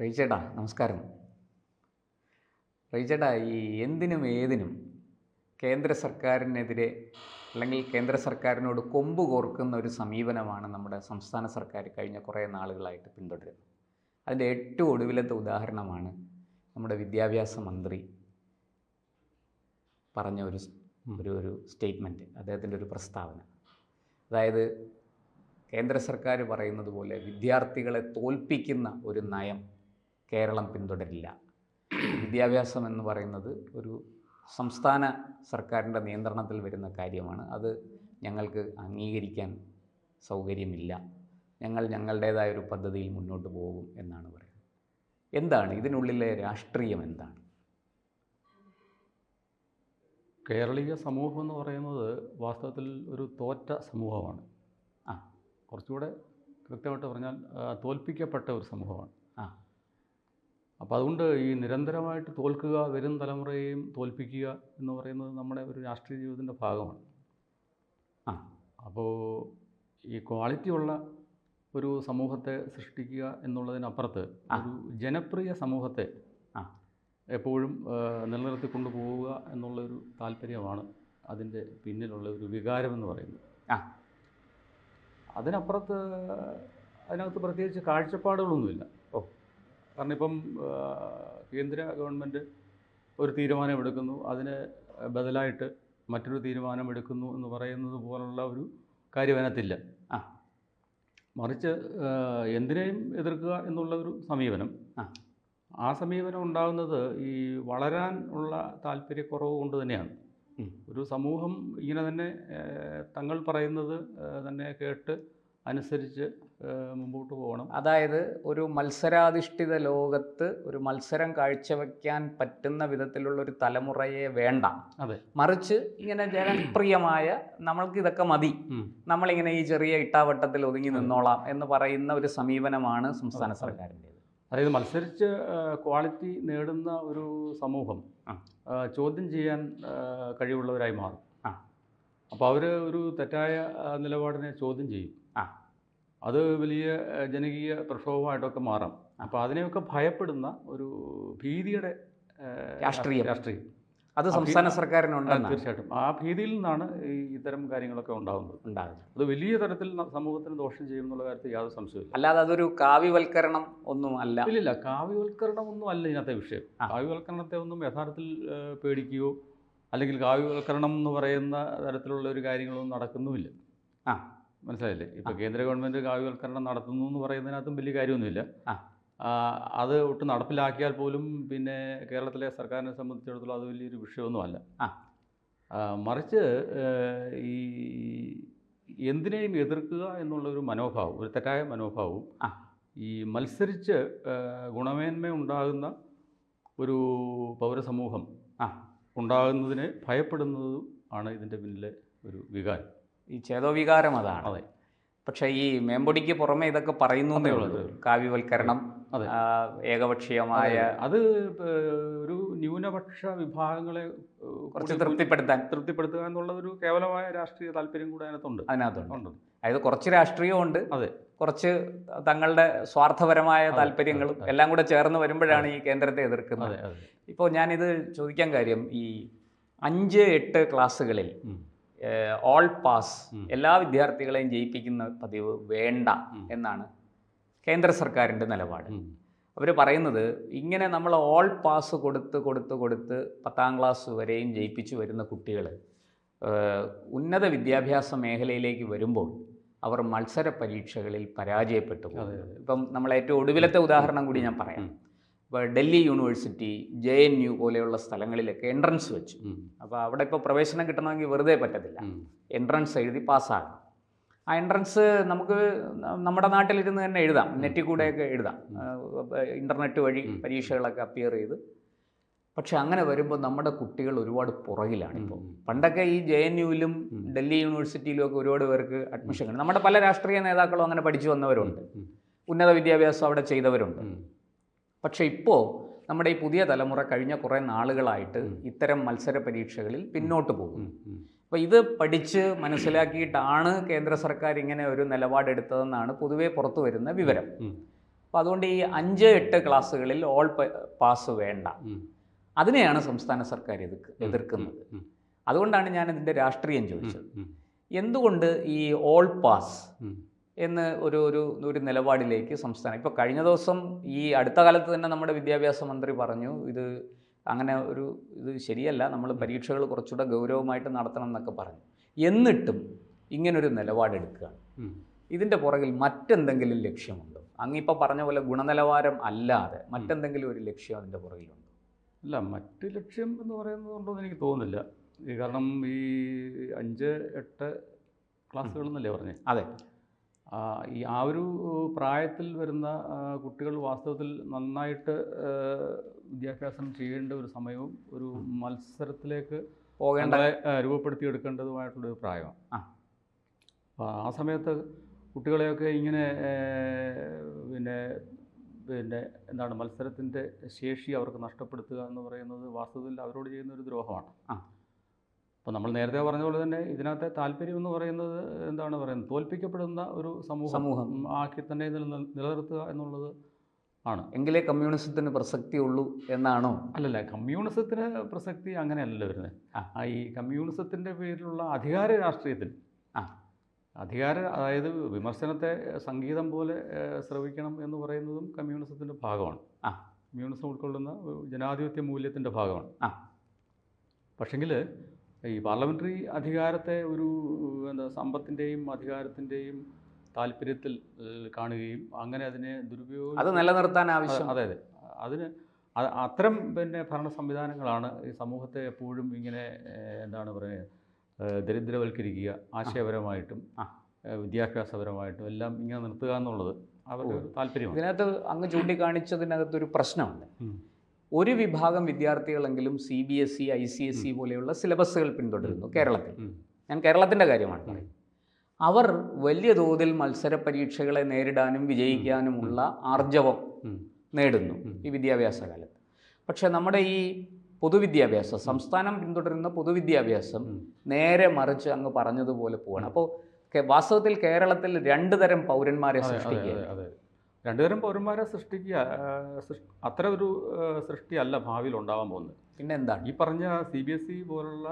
റീച്ചേട്ടാ നമസ്കാരം. റീച്ചേട്ടാ, ഈ എന്തിനും ഏതിനും കേന്ദ്ര സർക്കാരിനെതിരെ അല്ലെങ്കിൽ കേന്ദ്ര സർക്കാരിനോട് കൊമ്പ് കോർക്കുന്ന ഒരു സമീപനമാണ് നമ്മുടെ സംസ്ഥാന സർക്കാർ കഴിഞ്ഞ കുറേ നാളുകളായിട്ട് പിന്തുടരുന്നത്. അതിൻ്റെ ഏറ്റവും ഒടുവിലത്തെ ഉദാഹരണമാണ് നമ്മുടെ വിദ്യാഭ്യാസ മന്ത്രി പറഞ്ഞ ഒരു സ്റ്റേറ്റ്മെൻറ്റ്, അദ്ദേഹത്തിൻ്റെ ഒരു പ്രസ്താവന. അതായത് കേന്ദ്ര സർക്കാർ പറയുന്നത് പോലെ വിദ്യാർത്ഥികളെ തോൽപ്പിക്കുന്ന ഒരു നയം കേരളം പിന്തുടരില്ല. വിദ്യാഭ്യാസം എന്ന് പറയുന്നത് ഒരു സംസ്ഥാന സർക്കാരിൻ്റെ നിയന്ത്രണത്തിൽ വരുന്ന കാര്യമാണ്. അത് ഞങ്ങൾക്ക് അംഗീകരിക്കാൻ സൗകര്യമില്ല. ഞങ്ങൾ ഞങ്ങളുടേതായൊരു പദ്ധതിയിൽ മുന്നോട്ട് പോകും എന്നാണ് പറയുന്നത്. എന്താണ് ഇതിനുള്ളിലെ രാഷ്ട്രീയം? എന്താണ്? കേരളീയ സമൂഹം എന്ന് പറയുന്നത് വാസ്തവത്തിൽ ഒരു തോറ്റ സമൂഹമാണ്. കുറച്ചുകൂടെ കൃത്യമായിട്ട് പറഞ്ഞാൽ തോൽപ്പിക്കപ്പെട്ട ഒരു സമൂഹമാണ്. അപ്പോൾ അതുകൊണ്ട് ഈ നിരന്തരമായിട്ട് തോൽക്കുക, വരും തലമുറയെയും തോൽപ്പിക്കുക എന്ന് പറയുന്നത് നമ്മുടെ ഒരു രാഷ്ട്രീയ ജീവിതത്തിൻ്റെ ഭാഗമാണ്. അപ്പോൾ ഈ ക്വാളിറ്റിയുള്ള ഒരു സമൂഹത്തെ സൃഷ്ടിക്കുക എന്നുള്ളതിനപ്പുറത്ത് ഒരു ജനപ്രിയ സമൂഹത്തെ എപ്പോഴും നിലനിർത്തിക്കൊണ്ടു പോവുക എന്നുള്ളൊരു താല്പര്യമാണ് അതിൻ്റെ പിന്നിലുള്ള ഒരു വികാരമെന്ന് പറയുന്നത്. അതിനകത്ത് പ്രത്യേകിച്ച് കാഴ്ചപ്പാടുകളൊന്നുമില്ല. കാരണം ഇപ്പം കേന്ദ്ര ഗവൺമെൻറ് ഒരു തീരുമാനമെടുക്കുന്നു, അതിന് ബദലായിട്ട് മറ്റൊരു തീരുമാനമെടുക്കുന്നു എന്ന് പറയുന്നത് പോലുള്ള ഒരു കാര്യം അതിനകത്തില്ല. മറിച്ച് എന്തിനേയും എതിർക്കുക എന്നുള്ള ഒരു സമീപനം, ആ സമീപനം ഉണ്ടാകുന്നത് ഈ വളരാൻ ഉള്ള താല്പര്യക്കുറവ് കൊണ്ട് തന്നെയാണ്. ഒരു സമൂഹം ഇങ്ങനെ തന്നെ തങ്ങൾ പറയുന്നത് തന്നെ കേട്ട് അനുസരിച്ച് മുമ്പോട്ട് പോകണം. അതായത് ഒരു മത്സരാധിഷ്ഠിത ലോകത്ത് ഒരു മത്സരം കാഴ്ചവെക്കാൻ പറ്റുന്ന വിധത്തിലുള്ള ഒരു തലമുറയെ വേണ്ട. അതെ, മറിച്ച് ഇങ്ങനെ ജനപ്രിയമായ നമ്മൾക്ക് ഇതൊക്കെ മതി, നമ്മളിങ്ങനെ ഈ ചെറിയ ഇട്ടാവട്ടത്തിൽ ഒതുങ്ങി നിന്നോളാം എന്ന് പറയുന്ന ഒരു സമീപനമാണ് സംസ്ഥാന സർക്കാരിൻ്റേത്. അതായത് മത്സരിച്ച് ക്വാളിറ്റി നേടുന്ന ഒരു സമൂഹം ചോദ്യം ചെയ്യാൻ കഴിവുള്ളവരായി മാറും. അപ്പോൾ അവർ ഒരു തെറ്റായ നിലപാടിനെ ചോദ്യം ചെയ്യും. അത് വലിയ ജനകീയ പ്രക്ഷോഭമായിട്ടൊക്കെ മാറാം. അപ്പോൾ അതിനെയൊക്കെ ഭയപ്പെടുന്ന ഒരു ഭീതിയുടെ രാഷ്ട്രീയം അത് സംസ്ഥാന സർക്കാരിനുണ്ട്. തീർച്ചയായിട്ടും ആ ഭീതിയിൽ നിന്നാണ് ഇത്തരം കാര്യങ്ങളൊക്കെ ഉണ്ടാകുന്നത്. അത് വലിയ തരത്തിൽ സമൂഹത്തിന് ദോഷം ചെയ്യുമെന്നുള്ള കാര്യത്തിൽ യാതൊരു സംശയമില്ല. അല്ലാതെ അതൊരു കാവ്യവൽക്കരണം ഒന്നും അല്ല. ഇല്ല, കാവ്യവൽക്കരണം ഒന്നും അല്ല ഇതിനകത്തെ വിഷയം. കാവ്യവൽക്കരണത്തെ ഒന്നും യഥാർത്ഥത്തിൽ പേടിക്കുകയോ അല്ലെങ്കിൽ കാവ്യവൽക്കരണം എന്ന് പറയുന്ന തരത്തിലുള്ള ഒരു കാര്യങ്ങളൊന്നും നടക്കുന്നുമില്ല. മനസ്സിലായില്ലേ? ഇപ്പോൾ കേന്ദ്ര ഗവൺമെൻറ് കാവ്യവൽക്കരണം നടത്തുന്നു എന്ന് പറയുന്നതിനകത്തും വലിയ കാര്യമൊന്നുമില്ല. അത് ഒട്ട് നടപ്പിലാക്കിയാൽ പോലും പിന്നെ കേരളത്തിലെ സർക്കാരിനെ സംബന്ധിച്ചിടത്തോളം അത് വലിയൊരു വിഷയമൊന്നുമല്ല. മറിച്ച് ഈ എന്തിനേയും എതിർക്കുക എന്നുള്ളൊരു മനോഭാവം, ഒരു തെറ്റായ മനോഭാവവും ഈ മത്സരിച്ച് ഗുണമേന്മ ഉണ്ടാകുന്ന ഒരു പൗരസമൂഹം ഉണ്ടാകുന്നതിനെ ഭയപ്പെടുന്നതും ആണ് ഇതിൻ്റെ പിന്നിലെ ഒരു വികാരം. ഈ ചേതോവികാരം അതാണ്. അതെ. പക്ഷേ ഈ മേമ്പൊടിക്ക് പുറമെ ഇതൊക്കെ പറയുന്നതേ ഉള്ളൂ. കാവ്യവൽക്കരണം, ഏകപക്ഷീയമായ, അത് ഒരു ന്യൂനപക്ഷ വിഭാഗങ്ങളെ കുറച്ച് തൃപ്തിപ്പെടുത്തുക എന്നുള്ള ഒരു കേവലമായ രാഷ്ട്രീയ താല്പര്യം കൂടെ അതിനകത്തുണ്ട്. അതായത് കുറച്ച് രാഷ്ട്രീയമുണ്ട്, അതെ, കുറച്ച് തങ്ങളുടെ സ്വാർത്ഥപരമായ താല്പര്യങ്ങളും എല്ലാം കൂടെ ചേർന്ന് വരുമ്പോഴാണ് ഈ കേന്ദ്രത്തെ എതിർക്കുന്നത്. ഇപ്പോൾ ഞാനിത് ചോദിക്കാൻ കാര്യം, ഈ 5-8 ക്ലാസ്സുകളിൽ ഓൾ പാസ് എല്ലാ വിദ്യാർത്ഥികളെയും ജയിപ്പിക്കുന്ന പതിവ് വേണ്ട എന്നാണ് കേന്ദ്ര സർക്കാരിൻ്റെ നിലപാട്. അവർ പറയുന്നത് ഇങ്ങനെ നമ്മൾ ഓൾ പാസ് കൊടുത്ത് 10ാം ക്ലാസ് വരെയും ജയിപ്പിച്ചു വരുന്ന കുട്ടികൾ ഉന്നത വിദ്യാഭ്യാസ മേഖലയിലേക്ക് വരുമ്പോൾ അവർ മത്സര പരീക്ഷകളിൽ പരാജയപ്പെട്ടു പോകും. ഇപ്പം നമ്മൾ ഏറ്റവും ഒടുവിലത്തെ ഉദാഹരണം കൂടി ഞാൻ പറയാം. ഇപ്പോൾ ഡൽഹി യൂണിവേഴ്സിറ്റി, JNU പോലെയുള്ള സ്ഥലങ്ങളിലൊക്കെ എൻട്രൻസ് വെച്ചു. അപ്പോൾ അവിടെ ഇപ്പോൾ പ്രവേശനം കിട്ടണമെങ്കിൽ വെറുതെ പറ്റത്തില്ല, എൻട്രൻസ് എഴുതി പാസ്സാകണം. ആ എൻട്രൻസ് നമുക്ക് നമ്മുടെ നാട്ടിലിരുന്ന് തന്നെ എഴുതാം, നെറ്റിൽ കൂടെയൊക്കെ എഴുതാം, ഇൻ്റർനെറ്റ് വഴി പരീക്ഷകളൊക്കെ അപ്പിയർ ചെയ്ത്. പക്ഷെ അങ്ങനെ വരുമ്പോൾ നമ്മുടെ കുട്ടികൾ ഒരുപാട് പുറകിലാണ്. ഇപ്പോൾ പണ്ടൊക്കെ ഈ JNUവിലും ഡൽഹി യൂണിവേഴ്സിറ്റിയിലും ഒക്കെ ഒരുപാട് പേർക്ക് അഡ്മിഷൻ കിട്ടും. നമ്മുടെ പല രാഷ്ട്രീയ നേതാക്കളും അങ്ങനെ പഠിച്ചു വന്നവരുണ്ട്, ഉന്നത വിദ്യാഭ്യാസം അവിടെ ചെയ്തവരുണ്ട്. പക്ഷേ ഇപ്പോൾ നമ്മുടെ ഈ പുതിയ തലമുറ കഴിഞ്ഞ കുറേ നാളുകളായിട്ട് ഇത്തരം മത്സര പരീക്ഷകളിൽ പിന്നോട്ട് പോകും. അപ്പോൾ ഇത് പഠിച്ച് മനസ്സിലാക്കിയിട്ടാണ് കേന്ദ്ര സർക്കാർ ഇങ്ങനെ ഒരു നിലപാടെടുത്തതെന്നാണ് പൊതുവെ പുറത്തു വരുന്ന വിവരം. അപ്പോൾ അതുകൊണ്ട് ഈ 5-8 ക്ലാസ്സുകളിൽ ഓൾ പാസ് വേണ്ട. അതിനെയാണ് സംസ്ഥാന സർക്കാർ എതിർക്കുന്നത്. അതുകൊണ്ടാണ് ഞാൻ ഇതിൻ്റെ രാഷ്ട്രീയം ചോദിച്ചത്. എന്തുകൊണ്ട് ഈ ഓൾ പാസ് എന്ന് ഒരു നിലപാടിലേക്ക് സംസ്ഥാനം, ഇപ്പോൾ കഴിഞ്ഞ ദിവസം ഈ അടുത്ത കാലത്ത് തന്നെ നമ്മുടെ വിദ്യാഭ്യാസ മന്ത്രി പറഞ്ഞു ഇത് ശരിയല്ല, നമ്മൾ പരീക്ഷകൾ കുറച്ചുകൂടെ ഗൗരവമായിട്ട് നടത്തണം എന്നൊക്കെ പറഞ്ഞു. എന്നിട്ടും ഇങ്ങനൊരു നിലപാടെടുക്കുകയാണ്. ഇതിൻ്റെ പുറകിൽ മറ്റെന്തെങ്കിലും ലക്ഷ്യമുണ്ടോ? അങ്ങിപ്പോൾ പറഞ്ഞ പോലെ ഗുണനിലവാരം അല്ലാതെ മറ്റെന്തെങ്കിലും ഒരു ലക്ഷ്യം അതിൻ്റെ പുറകിലുണ്ടോ? അല്ല, മറ്റ് ലക്ഷ്യം എന്ന് പറയുന്നതുകൊണ്ടൊന്നും എനിക്ക് തോന്നുന്നില്ല. കാരണം ഈ 5-8 ക്ലാസ്സുകൾ എന്നല്ലേ പറഞ്ഞേ? അതെ. ആ ഒരു പ്രായത്തിൽ വരുന്ന കുട്ടികൾ വാസ്തവത്തിൽ നന്നായിട്ട് വിദ്യാഭ്യാസം ചെയ്യേണ്ട ഒരു സമയവും ഒരു മത്സരത്തിലേക്ക് രൂപപ്പെടുത്തിയെടുക്കേണ്ടതുമായിട്ടുള്ളൊരു പ്രായമാണ്. അപ്പോൾ ആ സമയത്ത് കുട്ടികളെയൊക്കെ ഇങ്ങനെ എന്താണ് മത്സരത്തിൻ്റെ ശേഷി അവർക്ക് നഷ്ടപ്പെടുത്തുക എന്ന് പറയുന്നത് വാസ്തവത്തിൽ അവരോട് ചെയ്യുന്ന ഒരു ദ്രോഹമാണ്. അപ്പോൾ നമ്മൾ നേരത്തെ പറഞ്ഞ പോലെ തന്നെ ഇതിനകത്തെ താല്പര്യം എന്ന് പറയുന്നത് എന്താണ് പറയുന്നത്, തോൽപ്പിക്കപ്പെടുന്ന ഒരു സമൂഹം ആക്കി തന്നെ നിലനിർത്തുക എന്നുള്ളത് ആണ്. എങ്കിലേ കമ്മ്യൂണിസത്തിന് പ്രസക്തിയുള്ളൂ എന്നാണോ? അല്ലല്ല, കമ്മ്യൂണിസത്തിന് പ്രസക്തി അങ്ങനെയല്ലല്ലോ വരുന്നത്. ഈ കമ്മ്യൂണിസത്തിൻ്റെ പേരിലുള്ള അധികാര രാഷ്ട്രീയത്തിൽ അതായത് വിമർശനത്തെ സംഗീതം പോലെ ശ്രവിക്കണം എന്ന് പറയുന്നതും കമ്മ്യൂണിസത്തിൻ്റെ ഭാഗമാണ്. കമ്മ്യൂണിസം ഉൾക്കൊള്ളുന്ന ജനാധിപത്യ മൂല്യത്തിൻ്റെ ഭാഗമാണ്. പക്ഷെങ്കിൽ ഈ പാർലമെൻ്ററി അധികാരത്തെ ഒരു സമ്പത്തിൻ്റെയും അധികാരത്തിൻ്റെയും താല്പര്യത്തിൽ കാണുകയും അങ്ങനെ അതിനെ ദുരുപയോഗം അത് നിലനിർത്താൻ ആവശ്യം. അതെ, അതിന് അത്തരം ഭരണ സംവിധാനങ്ങളാണ് ഈ സമൂഹത്തെ എപ്പോഴും ഇങ്ങനെ എന്താണ് പറയുക, ദരിദ്രവൽക്കരിക്കുക, ആശയപരമായിട്ടും വിദ്യാഭ്യാസപരമായിട്ടും എല്ലാം ഇങ്ങനെ നിർത്തുക എന്നുള്ളത് അവരുടെ താല്പര്യമാണ്. ഇതിനകത്ത് അങ്ങ് ചൂണ്ടിക്കാണിച്ചതിനകത്തൊരു പ്രശ്നമുണ്ട്. ഒരു വിഭാഗം വിദ്യാർത്ഥികളെങ്കിലും CBSE, ICSE പോലെയുള്ള സിലബസുകൾ പിന്തുടരുന്നു കേരളത്തിൽ. ഞാൻ കേരളത്തിൻ്റെ കാര്യമാണ് പറയുന്നത്. അവർ വലിയ തോതിൽ മത്സര പരീക്ഷകളെ നേരിടാനും വിജയിക്കാനുമുള്ള ആർജവം നേടുന്നു ഈ വിദ്യാഭ്യാസ കാലത്ത്. പക്ഷേ നമ്മുടെ ഈ പൊതുവിദ്യാഭ്യാസം, സംസ്ഥാനം പിന്തുടരുന്ന പൊതുവിദ്യാഭ്യാസം നേരെ മറിച്ച് അങ്ങ് പറഞ്ഞതുപോലെ പോവാണ്. അപ്പോൾ വാസ്തവത്തിൽ കേരളത്തിൽ 2 തരം പൗരന്മാരെ സൃഷ്ടിക്കുക. രണ്ടു തരം പൗരന്മാരെ സൃഷ്ടിക്കുക, അത്ര ഒരു സൃഷ്ടിയല്ല ഭാവിയിൽ ഉണ്ടാവാൻ പോകുന്നത്. പിന്നെ എന്താണ് ഈ പറഞ്ഞ CBSE പോലുള്ള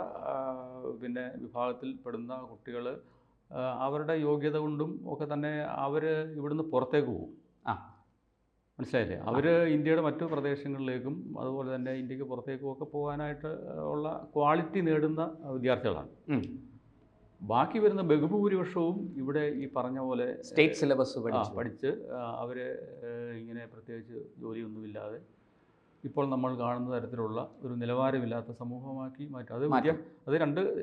വിഭാഗത്തിൽ പെടുന്ന കുട്ടികൾ അവരുടെ യോഗ്യത കൊണ്ടും ഒക്കെ തന്നെ അവർ ഇവിടുന്ന് പുറത്തേക്ക് പോകും. മനസ്സിലായില്ലേ? അവർ ഇന്ത്യയുടെ മറ്റു പ്രദേശങ്ങളിലേക്കും അതുപോലെ തന്നെ ഇന്ത്യക്ക് പുറത്തേക്കും ഒക്കെ പോകാനായിട്ട് ഉള്ള ക്വാളിറ്റി നേടുന്ന വിദ്യാർത്ഥികളാണ്. ബാക്കി വരുന്ന ബഹുഭൂരിപക്ഷവും ഇവിടെ ഈ പറഞ്ഞ പോലെ സ്റ്റേറ്റ് സിലബസ് പഠിച്ച് അവർ ഇങ്ങനെ പ്രത്യേകിച്ച് ജോലിയൊന്നുമില്ലാതെ ഇപ്പോൾ നമ്മൾ കാണുന്ന തരത്തിലുള്ള ഒരു നിലവാരമില്ലാത്ത സമൂഹമാക്കി മാറ്റും. അത്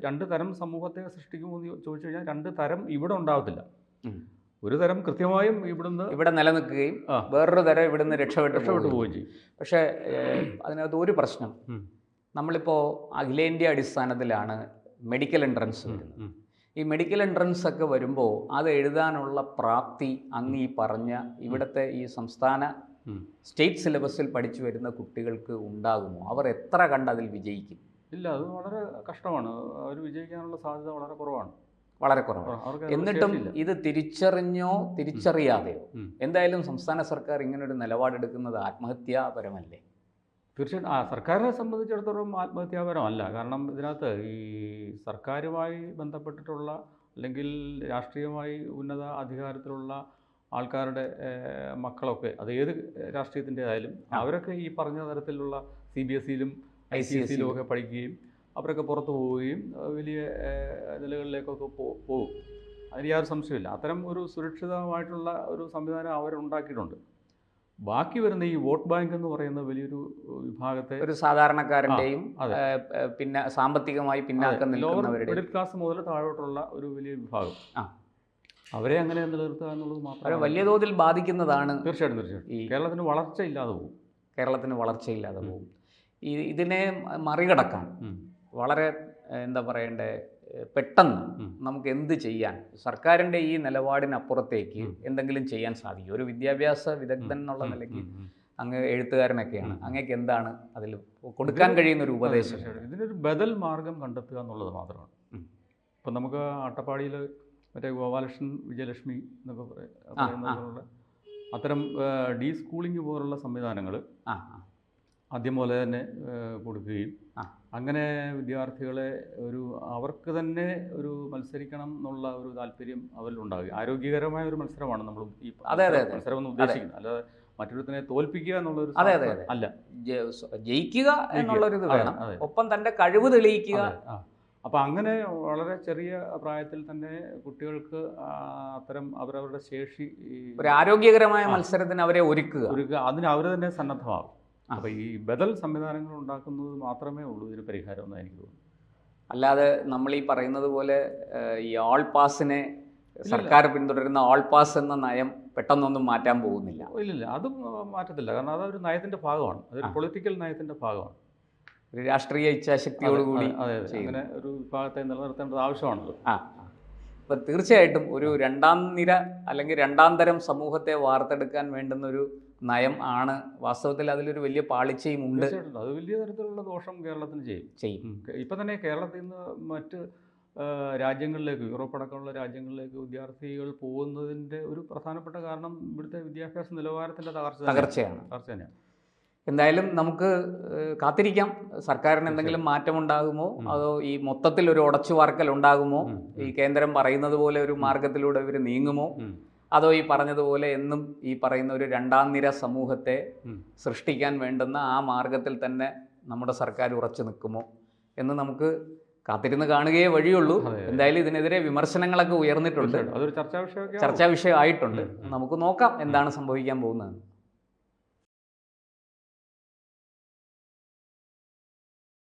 രണ്ട് തരം സമൂഹത്തെ സൃഷ്ടിക്കുമെന്ന് ചോദിച്ചു കഴിഞ്ഞാൽ 2 തരം ഇവിടെ ഉണ്ടാവത്തില്ല. ഒരു തരം കൃത്യമായും ഇവിടെ നിലനിൽക്കുകയും വേറൊരു തരം ഇവിടുന്ന് രക്ഷപ്പെട്ടു പോവുകയും ചെയ്യും. പക്ഷേ അതിനകത്ത് ഒരു പ്രശ്നം, നമ്മളിപ്പോൾ അഖിലേന്ത്യാ അടിസ്ഥാനത്തിലാണ് മെഡിക്കൽ എൻട്രൻസ് വരുന്നത്. ഈ മെഡിക്കൽ എൻട്രൻസ് ഒക്കെ വരുമ്പോൾ അത് എഴുതാനുള്ള പ്രാപ്തി അങ്ങ് ഈ പറഞ്ഞ ഇവിടുത്തെ ഈ സംസ്ഥാന സ്റ്റേറ്റ് സിലബസിൽ പഠിച്ചു വരുന്ന കുട്ടികൾക്ക് ഉണ്ടാകുമോ? അവർ എത്ര കണ്ട് അതിൽ വിജയിക്കും? ഇല്ല, അത് വളരെ കഷ്ടമാണ്. അവർ വിജയിക്കാനുള്ള സാധ്യത വളരെ കുറവാണ്. എന്നിട്ടും ഇത് തിരിച്ചറിഞ്ഞോ തിരിച്ചറിയാതെയോ എന്തായാലും സംസ്ഥാന സർക്കാർ ഇങ്ങനൊരു നിലപാടെടുക്കുന്നത് ആത്മഹത്യാപരമല്ലേ? തീർച്ചയായിട്ടും സർക്കാരിനെ സംബന്ധിച്ചിടത്തോളം ആത്മഹത്യാപരമല്ല. കാരണം ഇതിനകത്ത് ഈ സർക്കാരുമായി ബന്ധപ്പെട്ടിട്ടുള്ള അല്ലെങ്കിൽ രാഷ്ട്രീയമായി ഉന്നത അധികാരത്തിലുള്ള ആൾക്കാരുടെ മക്കളൊക്കെ, അത് ഏത് രാഷ്ട്രീയത്തിൻ്റെ ആയാലും, അവരൊക്കെ ഈ പറഞ്ഞ തരത്തിലുള്ള CBSEയിലും ICSEയിലും ഒക്കെ പഠിക്കുകയും അവരൊക്കെ പുറത്തു പോവുകയും വലിയ നിലകളിലേക്കൊക്കെ പോകും. അതിന് യാതൊരു സംശയമില്ല. അത്തരം ഒരു സുരക്ഷിതമായിട്ടുള്ള ഒരു സംവിധാനം അവരുണ്ടാക്കിയിട്ടുണ്ട്. ബാക്കി വരുന്ന ഈ വോട്ട് ബാങ്ക് എന്ന് പറയുന്ന വലിയൊരു വിഭാഗത്തെ, ഒരു സാധാരണക്കാരൻ്റെയും പിന്നെ സാമ്പത്തികമായി പിന്നാക്കം നിൽക്കുന്നവരുടെ, മിഡിൽ ക്ലാസ് മുതൽ താഴോട്ടുള്ള ഒരു വലിയ വിഭാഗം, അവരെ അങ്ങനെ നിലനിർത്തുക എന്നുള്ളത് മാത്രമേ വലിയ തോതിൽ ബാധിക്കുന്നതാണ്. തീർച്ചയായിട്ടും കേരളത്തിന് വളർച്ചയില്ലാതെ പോകും. ഇതിനെ മറികടക്കാൻ വളരെ എന്താ പറയണ്ടേ, പെട്ടെന്ന് നമുക്ക് എന്ത് ചെയ്യാൻ, സർക്കാരിൻ്റെ ഈ നിലപാടിനപ്പുറത്തേക്ക് എന്തെങ്കിലും ചെയ്യാൻ സാധിക്കും? ഒരു വിദ്യാഭ്യാസ വിദഗ്ധൻ എന്നുള്ള നിലയ്ക്ക്, അങ്ങ് എഴുത്തുകാരനൊക്കെയാണ്, അങ്ങേക്ക് എന്താണ് അതിൽ കൊടുക്കാൻ കഴിയുന്ന ഒരു ഉപദേശം? ഇതിനൊരു ബദൽ മാർഗം കണ്ടെത്തുക എന്നുള്ളത് മാത്രമാണ്. ഇപ്പം നമുക്ക് അട്ടപ്പാടിയിൽ മറ്റേ ഗോപാലകൃഷ്ണൻ വിജയലക്ഷ്മി എന്നൊക്കെ പറയുന്ന അത്തരം ഡീ സ്കൂളിംഗ് പോലുള്ള സംവിധാനങ്ങൾ ആ ആദ്യം പോലെ തന്നെ കൊടുക്കുകയും ആ. അങ്ങനെ വിദ്യാർത്ഥികളെ അവർക്ക് തന്നെ ഒരു മത്സരിക്കണം എന്നുള്ള ഒരു താല്പര്യം അവരിലുണ്ടാകുക. ആരോഗ്യകരമായ ഒരു മത്സരമാണ് നമ്മൾ ഈ മത്സരം എന്ന് ഉദ്ദേശിക്കുന്നത്, അല്ലാതെ മറ്റൊരുത്തിനെ തോൽപ്പിക്കുക എന്നുള്ളൊരു അല്ല. ജയിക്കുക എന്നുള്ളൊരു വേണം, ഒപ്പം തൻ്റെ കഴിവ് തെളിയിക്കുക. അപ്പോൾ അങ്ങനെ വളരെ ചെറിയ പ്രായത്തിൽ തന്നെ കുട്ടികൾക്ക് അത്തരം അവരവരുടെ ശേഷി, ഒരു ആരോഗ്യകരമായ മത്സരത്തിന് അവരെ ഒരുക്കുക, അതിന് അവർ തന്നെ സന്നദ്ധമാകും. അപ്പോൾ ഈ ബദൽ സംവിധാനങ്ങൾ ഉണ്ടാക്കുന്നത് മാത്രമേ ഉള്ളൂ ഇതിന് പരിഹാരം എന്ന് എനിക്ക് തോന്നുന്നു. അല്ലാതെ നമ്മൾ ഈ പറയുന്നത് പോലെ ഈ ഓൾ പാസിനെ സർക്കാർ പിന്തുടരുന്ന ഓൾ പാസ് എന്ന നയം പെട്ടെന്നൊന്നും മാറ്റാൻ പോകുന്നില്ല. ഇല്ലില്ല, അതും മാറ്റത്തില്ല. കാരണം അതൊരു നയത്തിൻ്റെ ഭാഗമാണ്, അതൊരു പൊളിറ്റിക്കൽ നയത്തിൻ്റെ ഭാഗമാണ്. ഒരു രാഷ്ട്രീയ ഇച്ഛാശക്തിയോടുകൂടി അങ്ങനെ ഒരു വിഭാഗത്തെ നിലനിർത്തേണ്ടത് ആവശ്യമാണല്ലോ. അപ്പം തീർച്ചയായിട്ടും ഒരു രണ്ടാം നിര അല്ലെങ്കിൽ രണ്ടാം തരം സമൂഹത്തെ വാർത്തെടുക്കാൻ വേണ്ടുന്നൊരു നയം ആണ്. വാസ്തവത്തിൽ അതിലൊരു വലിയ പാളിച്ചയും ഉണ്ട്. അത് വലിയ തരത്തിലുള്ള ദോഷം കേരളത്തിന് ചെയ്യും. ഇപ്പം തന്നെ കേരളത്തിൽ നിന്ന് മറ്റ് രാജ്യങ്ങളിലേക്ക്, യൂറോപ്പ് അടക്കമുള്ള രാജ്യങ്ങളിലേക്ക് വിദ്യാർത്ഥികൾ പോകുന്നതിൻ്റെ ഒരു പ്രധാനപ്പെട്ട കാരണം ഇവിടുത്തെ വിദ്യാഭ്യാസ നിലവാരത്തിൻ്റെ തകർച്ചയാണ്. എന്തായാലും നമുക്ക് കാത്തിരിക്കാം, സർക്കാരിന് എന്തെങ്കിലും മാറ്റമുണ്ടാകുമോ, അതോ ഈ മൊത്തത്തിൽ ഒരു ഉടച്ചുവാർക്കൽ ഉണ്ടാകുമോ, ഈ കേന്ദ്രം പറയുന്നത് പോലെ ഒരു മാർഗത്തിലൂടെ ഇവർ നീങ്ങുമോ, അതോ ഈ പറഞ്ഞതുപോലെ എന്നും ഈ പറയുന്ന ഒരു രണ്ടാം നിര സമൂഹത്തെ സൃഷ്ടിക്കാൻ വേണ്ടുന്ന ആ മാർഗത്തിൽ തന്നെ നമ്മുടെ സർക്കാർ ഉറച്ചു നിൽക്കുമോ എന്ന് നമുക്ക് കാത്തിരുന്ന് കാണുകയേ വഴിയുള്ളൂ. എന്തായാലും ഇതിനെതിരെ വിമർശനങ്ങളൊക്കെ ഉയർന്നിട്ടുണ്ട്, അതൊരു ചർച്ചാ വിഷയമായിട്ടുണ്ട്. നമുക്ക് നോക്കാം എന്താണ് സംഭവിക്കാൻ പോകുന്നത്.